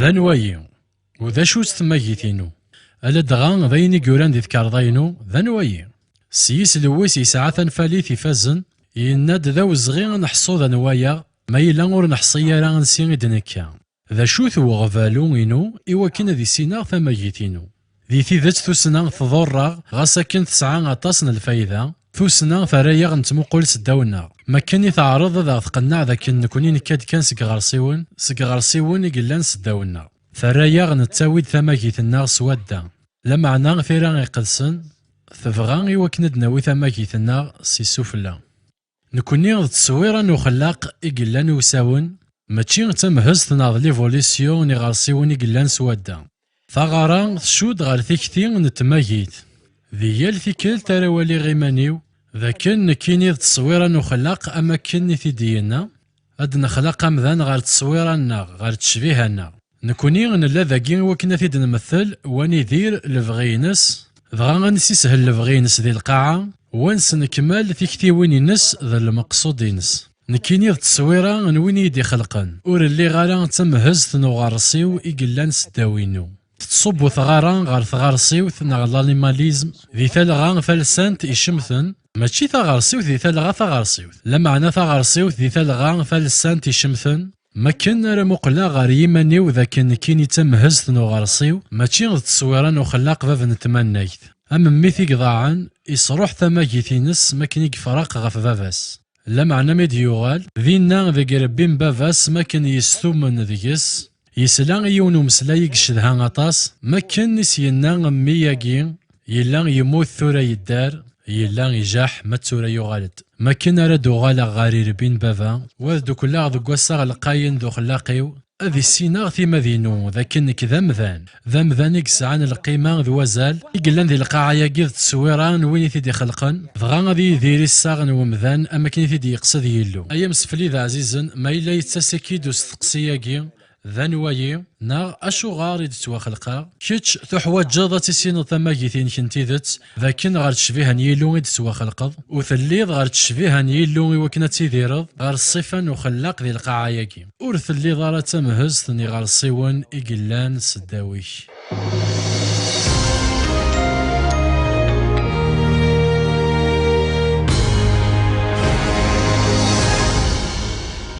ذا نوايي وذا شو تماجيتينو ألا دغا ذايني يقولان دي ذكرضاينو ذا نوايي سيس لويس يسعى تنفاليث يفازن يناد ذا وزغي نحصو ذا نوايا ما يلا ور نحصي راه نسي دنكا ذا شو ثو غفالو إنو إوا كنا ذي سينا ثماجيتينو ذي ثيذات ثوسنا تضر غاسا كن تسعى غطاسن الفايدة ثوسنا فرايا غنتموقل سداونا ما كان يتعرض ذا تقنع ذاك نكوني نكاد كان سكغرسيون يقلان سداونا فرايا غنتاويد ثماجيتنا سوادا لا معنى ثيرا يقلسن ثفغا إوا كنا دناوي ثماجيتنا سي سفلا نكوني التصوير نخلاق يقلان وساون ماشي تمهز تناض ليفوليسيون يغرسيون يقلان سوادا ثغرا شود غير ثيكتي نتماجيت ذي يال ثيكل تراولي غيمانيو ذاكن نكيني التصوير نخلاق أما كني ثدينا أد نخلق أمذان غير تصويرنا غير تشبيهنا نكوني نلا ذاكين وكنا ثيد نمثل ونذير لفغينس ضغا نسي سهل لفغينس ذي القاعة ونس نكمل ثيكتي وينينس ذا المقصودينس نكيني التصويرة نويني يدي خلقا ور اللي غالا تمهز ثنغرسيو إقلان سداوينو تصب ثغارا غير ثغارسيو ثنغلا ليماليزم ذي ثلغا فلسانت إشمثن ماشي ثغارسيو ذي ثلغا ثغارسيو لا معنى ثغارسيو ذي ثلغا فلسانت إشمثن ما كان راه مقلا غير يمانيو ذاك كيني تمهز ثنغرسيو ماشي غير تصويرا وخلاق باب نتمنيت أما ميثي قضاعا يصروح ثماجيتينس ما كان يفرق غف باباس لا معنى ميديوغال ذينا ذي قربين باباس ما كان يستومن ذيس يسلا يونو مسلايق شدها غطاس ما كان نسينا مياقين يلا يموت ثورا يدار يلا يجاح ما تورا يغالد ما كان رادو غالا غاري ربين بابا وذ كلا ذو قصا القاين ذو خلاقيو هذه السينا في مدينو ذاكنك ذا مذان يقسعان القيمة ذو وزال يقلان ذي القاعة يقيض تصويران وين ثيدي خلقا فغا غادي ذيري الساغن ومذان أما كان ثيدي يقصد يلو أيام سفلي ذا عزيزا ما إلا يتساكيدو استقصياكي ذا نوايي ناغ أشو غاري دتوا خلقا كيتش تحواج جاضة تسين ثماجيتين كنتيدت ذاكن غار تشبيها نيلو دتوا خلقض وثليض غار تشبيها نيلو وكنا تيديرض غار الصفة وخلاق ذي القاعة ياكي ور ثليض راه تمهز ثني غار الصيون إقلان سداويش